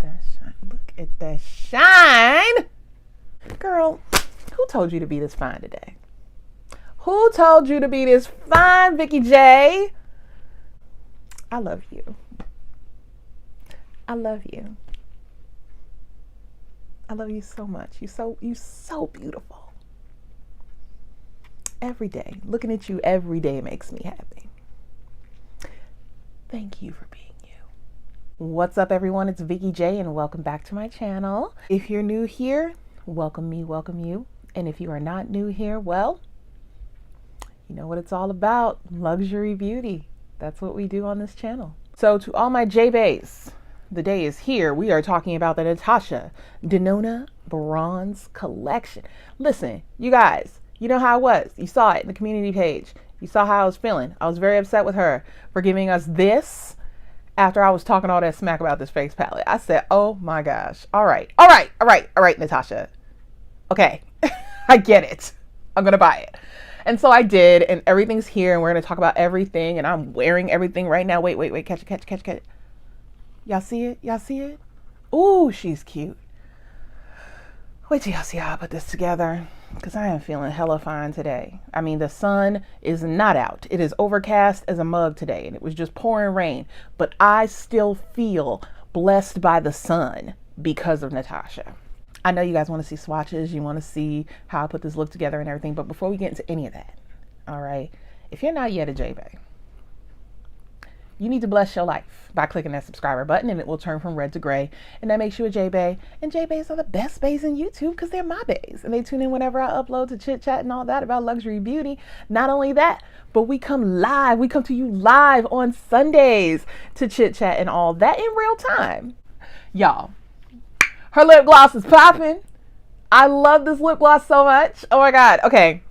that shine. Look at that shine. Girl, who told you to be this fine today? Who told you to be this fine, Vikeejeah? I love you. I love you. I love you so much. You so beautiful. Every day, looking at you every day makes me happy. Thank you for being you. What's up, everyone? It's Vikeejeah, and welcome back to my channel. If you're new here, welcome me, welcome you. And if you are not new here, well, you know what it's all about, luxury beauty. That's what we do on this channel. So to all my J-Bays, the day is here. We are talking about the Natasha Denona Bronze Collection. Listen, you guys, you know how it was. You saw it in the community page. You saw how I was feeling. I was very upset with her for giving us this after I was talking all that smack about this face palette. I said, oh my gosh. All right, Natasha. Okay, I get it. I'm going to buy it. And so I did, and everything's here, and we're going to talk about everything, and I'm wearing everything right now. Wait, catch it. Y'all see it? Y'all see it? Ooh, she's cute. Wait till y'all see how I put this together, because I am feeling hella fine today. I mean, the sun is not out. It is overcast as a mug today, and it was just pouring rain, but I still feel blessed by the sun because of Natasha. I know you guys want to see swatches. You want to see how I put this look together and everything, but before we get into any of that, all right, if you're not yet a J-Bay, you need to bless your life by clicking that subscriber button, and it will turn from red to gray, and that makes you a J-Bay. And J-Bays are the best bays in YouTube because they're my bays, and they tune in whenever I upload to chit chat and all that about luxury beauty. Not only that, but we come live. We come to you live on Sundays to chit chat and all that in real time. Y'all, her lip gloss is popping. I love this lip gloss so much. Oh my God. Okay.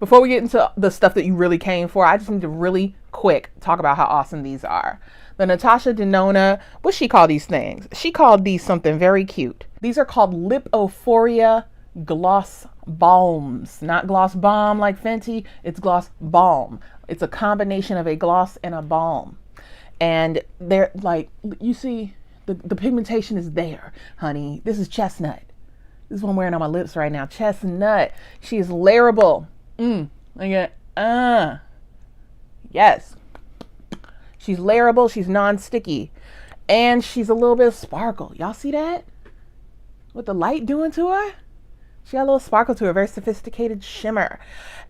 Before we get into the stuff that you really came for, I just need to really quick talk about how awesome these are. The Natasha Denona, what's she call these things? She called these something very cute. These are called Lipophoria Gloss Balms. Not gloss balm like Fenty, it's gloss balm. It's a combination of a gloss and a balm. And they're like, you see, the pigmentation is there, honey. This is chestnut. This is what I'm wearing on my lips right now. Chestnut. She is layerable. Yes. She's layerable, she's non-sticky, and she's a little bit of sparkle. Y'all see that? What the light doing to her? She got a little sparkle to her, very sophisticated shimmer.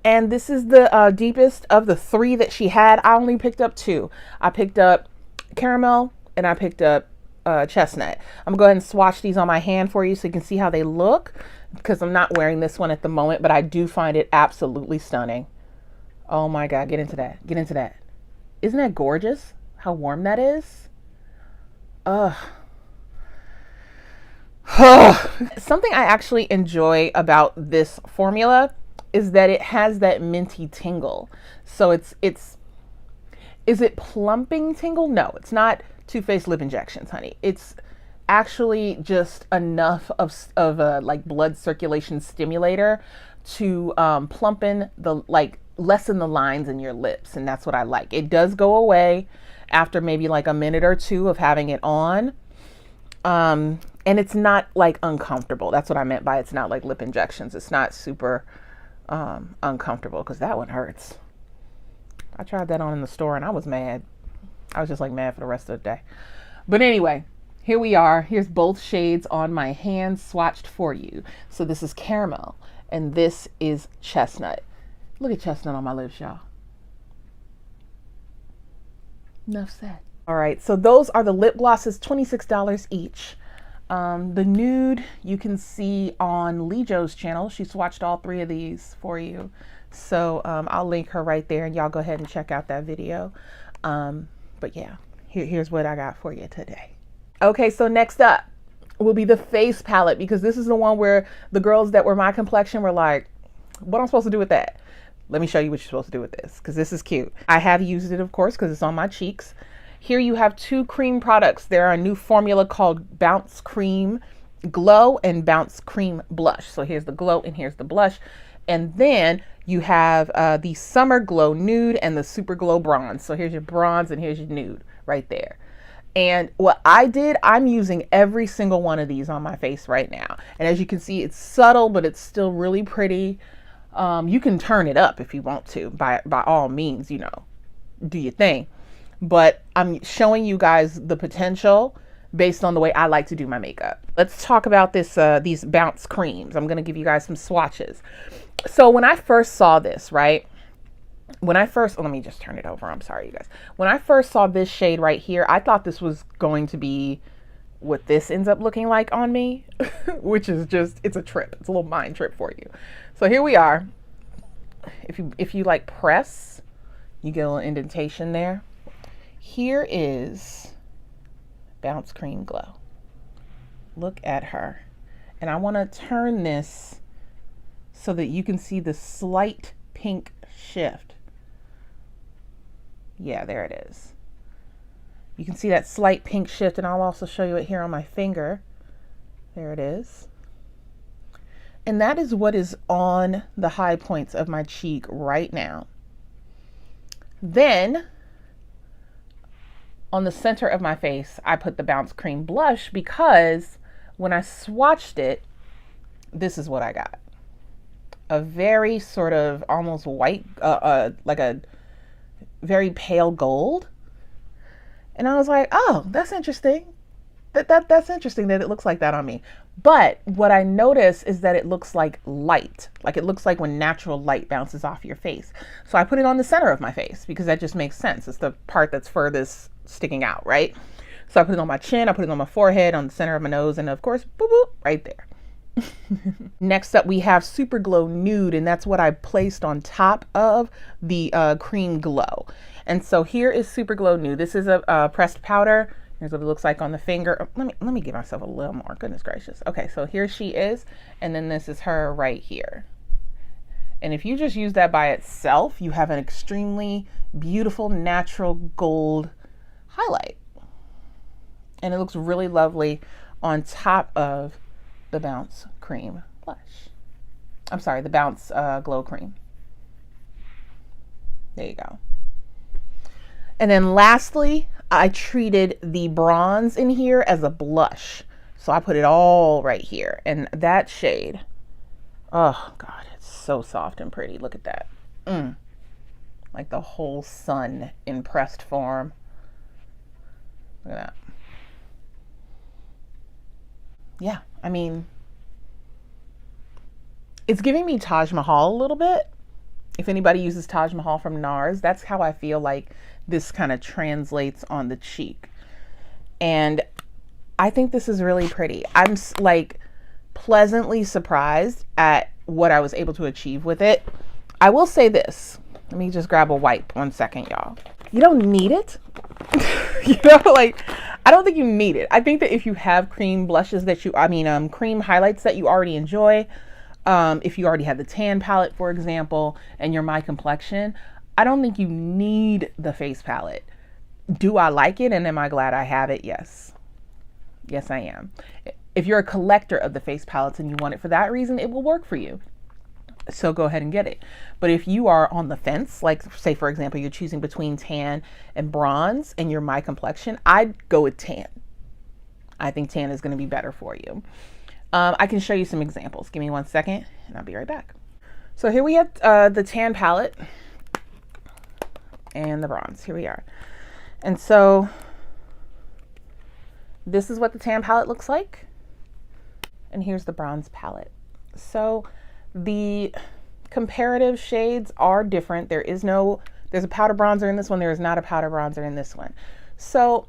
And this is the deepest of the three that she had. I only picked up two. I picked up caramel and I picked up chestnut. I'm gonna go ahead and swatch these on my hand for you so you can see how they look, because I'm not wearing this one at the moment, but I do find it absolutely stunning. Oh my God, get into that. Get into that. Isn't that gorgeous? How warm that is? Something I actually enjoy about this formula is that it has that minty tingle. So is it plumping tingle? No, it's not Too Faced lip injections, honey. It's actually just enough of a like blood circulation stimulator to plumpen the, like, lessen the lines in your lips, and that's what I like. It does go away after maybe like a minute or two of having it on, and it's not like uncomfortable. That's what I meant by it's not like lip injections. It's not super uncomfortable, because that one hurts. I tried that on in the store and I was mad. I was just like mad for the rest of the day. But anyway, here we are. Here's both shades on my hand swatched for you. So this is caramel and this is chestnut. Look at chestnut on my lips, y'all. Enough said. All right, so those are the lip glosses, $26 each. The nude you can see on Lejo's channel. She swatched all three of these for you. So I'll link her right there, and y'all go ahead and check out that video. But yeah, here's what I got for you today. Okay, so next up will be the face palette, because this is the one where the girls that were my complexion were like, what am I supposed to do with that? Let me show you what you're supposed to do with this, because this is cute. I have used it, of course, because it's on my cheeks. Here you have two cream products. There are a new formula called Bounce Cream Glow and Bounce Cream Blush. So here's the glow and here's the blush. And then you have the Summer Glow Nude and the Super Glow Bronze. So here's your bronze and here's your nude right there. And what I did, I'm using every single one of these on my face right now. And as you can see, it's subtle, but it's still really pretty. You can turn it up if you want to, by all means, you know, do your thing. But I'm showing you guys the potential based on the way I like to do my makeup. Let's talk about this, these bounce creams. I'm going to give you guys some swatches. So when I first saw this, right? When I first, let me just turn it over. I'm sorry, you guys. When I first saw this shade right here, I thought this was going to be what this ends up looking like on me, which is just, it's a trip. It's a little mind trip for you. So here we are. If you like press, you get a little indentation there. Here is Bounce Cream Glow. Look at her. And I want to turn this so that you can see the slight pink shift. Yeah, there it is. You can see that slight pink shift, and I'll also show you it here on my finger. There it is. And that is what is on the high points of my cheek right now. Then on the center of my face, I put the Bounce Cream Blush because when I swatched it, this is what I got. A very sort of almost white, like a very pale gold. And I was like, oh, that's interesting. That's interesting that it looks like that on me. But what I notice is that it looks like light. Like it looks like when natural light bounces off your face. So I put it on the center of my face because that just makes sense. It's the part that's furthest sticking out, right? So I put it on my chin, I put it on my forehead, on the center of my nose, and of course, boop, boop, right there. Next up, we have Super Glow Nude, and that's what I placed on top of the Cream Glow. And so here is Super Glow Nude. This is a pressed powder. Here's what it looks like on the finger. Let me give myself a little more. Goodness gracious. Okay, so here she is, and then this is her right here. And if you just use that by itself, you have an extremely beautiful natural gold highlight. And it looks really lovely on top of the Bounce Cream Blush. I'm sorry, the Bounce Glow Cream. There you go. And then lastly, I treated the bronze in here as a blush. So I put it all right here. And that shade, oh God, it's so soft and pretty. Look at that. Like the whole sun in pressed form. Look at that. Yeah, I mean, it's giving me Taj Mahal a little bit. If anybody uses Taj Mahal from Nars, that's how I feel like this kind of translates on the cheek. And I think this is really pretty. I'm like pleasantly surprised at what I was able to achieve with it. I will say this. Let me just grab a wipe 1 second, y'all. You don't need it. You know, like, I don't think you need it. I think that if you have cream blushes that cream highlights that you already enjoy, if you already have the tan palette, for example, and you're my complexion, I don't think you need the face palette. Do I like it and am I glad I have it? Yes. Yes, I am. If you're a collector of the face palettes and you want it for that reason, it will work for you. So go ahead and get it. But if you are on the fence, like say, for example, you're choosing between tan and bronze and you're my complexion, I'd go with tan. I think tan is going to be better for you. I can show you some examples. Give me 1 second and I'll be right back. So here we have the tan palette and the bronze. Here we are. And so this is what the tan palette looks like. And here's the bronze palette. So the comparative shades are different. There's a powder bronzer in this one. There is not a powder bronzer in this one. So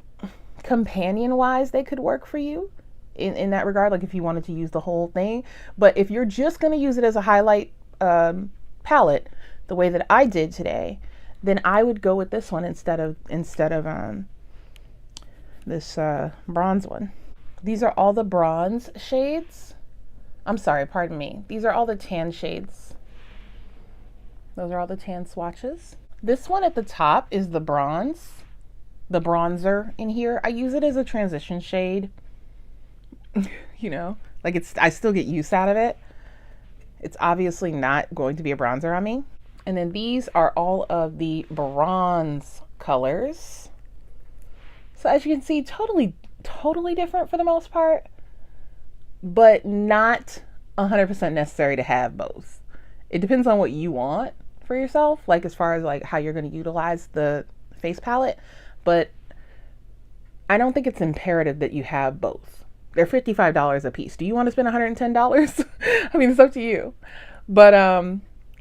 companion wise, they could work for you in that regard, like if you wanted to use the whole thing. But if you're just going to use it as a highlight palette, the way that I did today, then I would go with this one instead of this bronze one. These are all the bronze shades. I'm sorry, pardon me. These are all the tan shades. Those are all the tan swatches. This one at the top is the bronze, the bronzer in here. I use it as a transition shade. You know, like I still get use out of it. It's obviously not going to be a bronzer on me. And then these are all of the bronze colors. So as you can see, totally different for the most part, but not 100% necessary to have both. It depends on what you want for yourself, like as far as like how you're going to utilize the face palette, but I don't think it's imperative that you have both. They're $55 a piece. Do you want to spend $110? I mean, it's up to you. But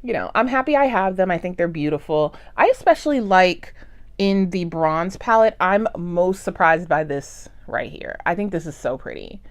you know, I'm happy I have them. I think they're beautiful. I especially like in the bronze palette, I'm most surprised by this right here. I think this is so pretty.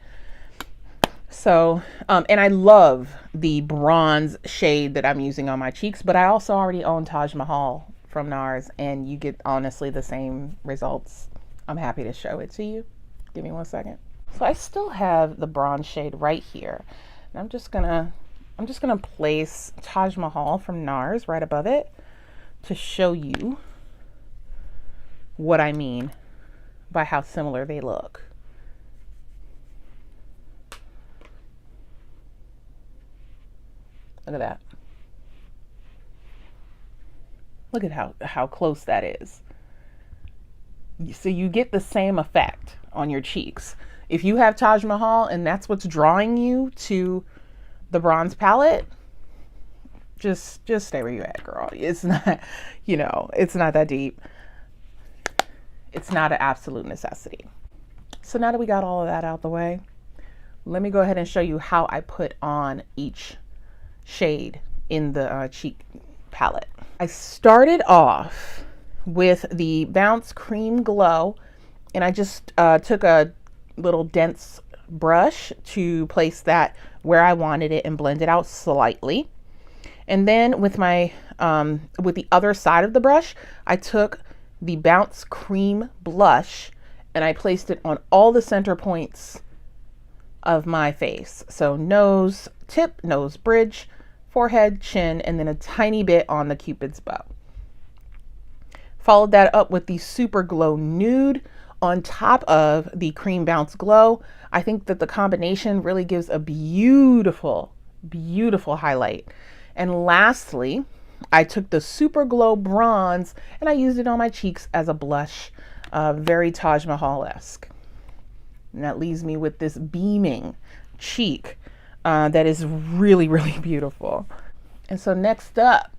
So, and I love the bronze shade that I'm using on my cheeks, but I also already own Taj Mahal from Nars, and you get honestly the same results. I'm happy to show it to you. Give me 1 second. So I still have the bronze shade right here. And I'm just gonna place Taj Mahal from Nars right above it to show you what I mean by how similar they look. Look at that. Look at how close that is. So you get the same effect on your cheeks. If you have Taj Mahal and that's what's drawing you to the bronze palette, just stay where you're at, girl. It's not, you know, it's not that deep. It's not an absolute necessity. So now that we got all of that out the way, let me go ahead and show you how I put on each shade in the cheek palette. I started off with the Bounce Cream Glow, and I just took a little dense brush to place that where I wanted it and blend it out slightly. And then with my with the other side of the brush, I took the Bounce Cream Blush and I placed it on all the center points of my face. So nose tip, nose bridge, forehead, chin, and then a tiny bit on the Cupid's bow. Followed that up with the Super Glow Nude on top of the Cream Bounce Glow. I think that the combination really gives a beautiful, beautiful highlight. And lastly, I took the Super Glow Bronze and I used it on my cheeks as a blush, very Taj Mahal-esque. And that leaves me with this beaming cheek that is really, really beautiful. And so next up,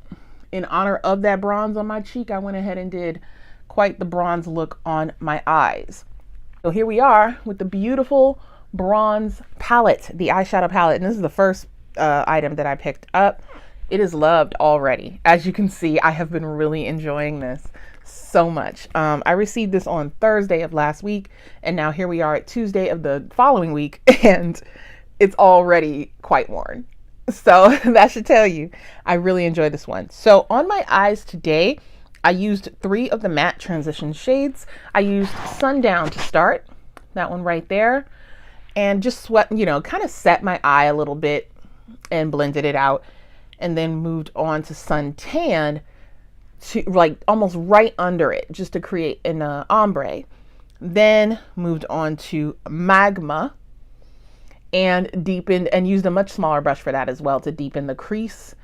in honor of that bronze on my cheek, I went ahead and did quite the bronze look on my eyes. So here we are with the beautiful bronze palette, the eyeshadow palette. And this is the first item that I picked up. It is loved already. As you can see, I have been really enjoying this so much. I received this on Thursday of last week, and now here we are at Tuesday of the following week, and it's already quite worn. So that should tell you, I really enjoyed this one. So on my eyes today, I used 3 of the matte transition shades. I used Sundown to start, that one right there, and just sweat, you know, kind of set my eye a little bit and blended it out, and then moved on to Suntan to like almost right under it, just to create an ombre. Then moved on to Magma and deepened, and used a much smaller brush for that as well to deepen the crease.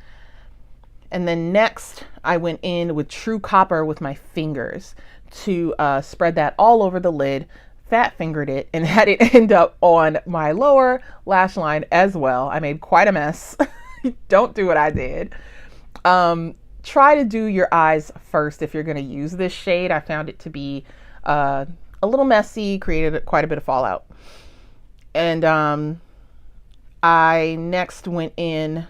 And then next I went in with True Copper with my fingers to spread that all over the lid, fat fingered it, and had it end up on my lower lash line as well. I made quite a mess. Don't do what I did. Try to do your eyes first if you're going to use this shade. I found it to be a little messy, created quite a bit of fallout. And I next went in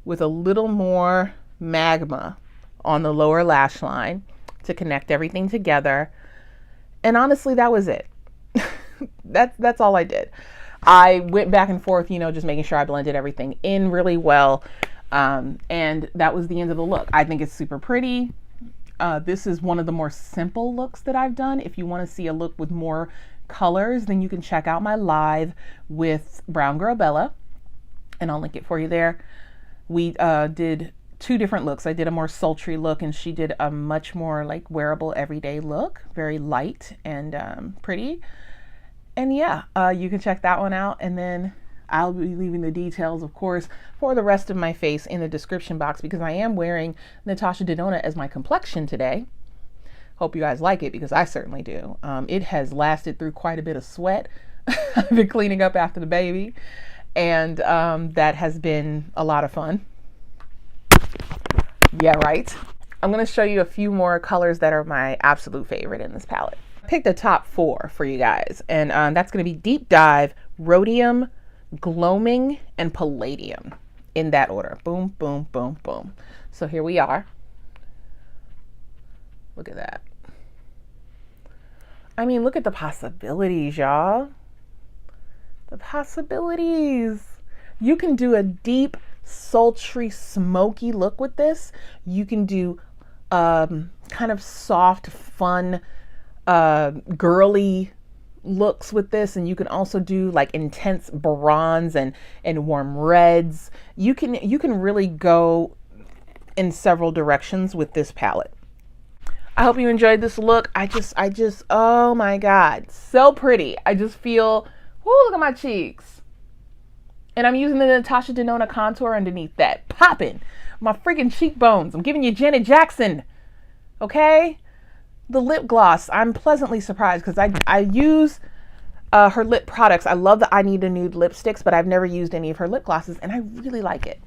with a little more Magma on the lower lash line to connect everything together. And honestly, that was it. That's all I did. I went back and forth, you know, just making sure I blended everything in really well. And that was the end of the look. I think it's super pretty. This is one of the more simple looks that I've done. If you want to see a look with more colors, then you can check out my live with Brown Girl Bella, and I'll link it for you there. We did 2 different looks. I did a more sultry look, and she did a much more like wearable everyday look, very light and pretty. And yeah, you can check that one out, and then I'll be leaving the details, of course, for the rest of my face in the description box, because I am wearing Natasha Denona as my complexion today Hope you guys like it, because I certainly do. It has lasted through quite a bit of sweat. I've been cleaning up after the baby, and that has been a lot of fun. Yeah, right. I'm going to show you a few more colors that are my absolute favorite in this palette. I picked a top 4 for you guys, and that's going to be Deep Dive, Rhodium, Gloaming, and Palladium, in that order. Boom, boom, boom, boom. So here we are. Look at that. I mean, look at the possibilities, y'all. The possibilities. You can do a deep, sultry, smoky look with this. You can do kind of soft, fun, girly looks with this, and you can also do like intense bronze and warm reds. You can really go in several directions with this palette. I hope you enjoyed this look. I just, oh my God, so pretty. I just feel, whoo, look at my cheeks. And I'm using the Natasha Denona contour underneath that. Popping my freaking cheekbones. I'm giving you Janet Jackson. Okay? The lip gloss, I'm pleasantly surprised, because I use her lip products. I love the I Need a Nude lipsticks, but I've never used any of her lip glosses, and I really like it.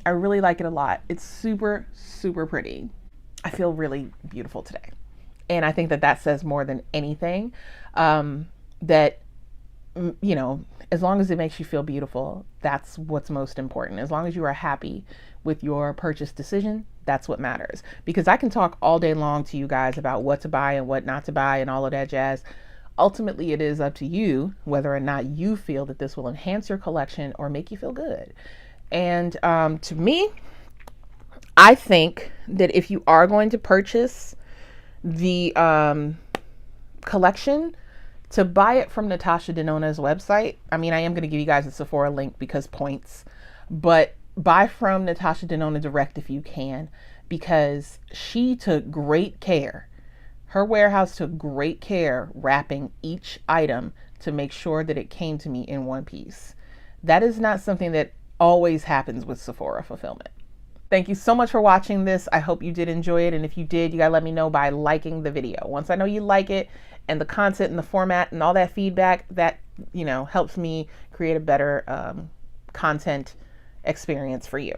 I really like it a lot. It's super, super pretty. I feel really beautiful today. And I think that that says more than anything, that, you know, as long as it makes you feel beautiful, that's what's most important. As long as you are happy with your purchase decision, that's what matters. Because I can talk all day long to you guys about what to buy and what not to buy and all of that jazz. Ultimately, it is up to you whether or not you feel that this will enhance your collection or make you feel good. And to me, I think that if you are going to purchase the collection, to buy it from Natasha Denona's website. I mean, I am going to give you guys a Sephora link because points, but buy from Natasha Denona direct if you can, because she took great care. Her warehouse took great care wrapping each item to make sure that it came to me in one piece. That is not something that always happens with Sephora fulfillment. Thank you so much for watching this. I hope you did enjoy it. And if you did, you gotta let me know by liking the video. Once I know you like it and the content and the format and all that feedback, that, you know, helps me create a better content experience for you.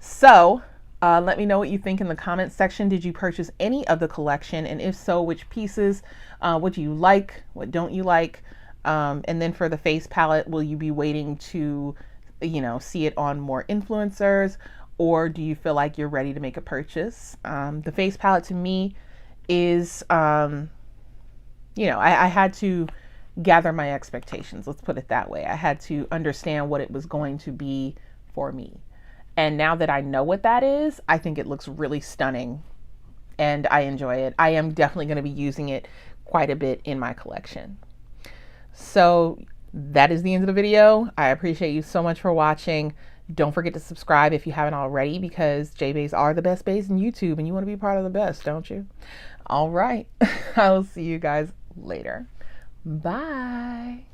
So let me know what you think in the comments section. Did you purchase any of the collection? And if so, which pieces? What do you like? What don't you like? And then for the face palette, will you be waiting to, you know, see it on more influencers? Or do you feel like you're ready to make a purchase? The face palette to me is, you know, I had to gather my expectations. Let's put it that way. I had to understand what it was going to be for me. And now that I know what that is, I think it looks really stunning and I enjoy it. I am definitely going to be using it quite a bit in my collection. So that is the end of the video. I appreciate you so much for watching. Don't forget to subscribe if you haven't already, because J-Bays are the best bays in YouTube and you want to be part of the best, don't you? All right. I'll see you guys later. Bye.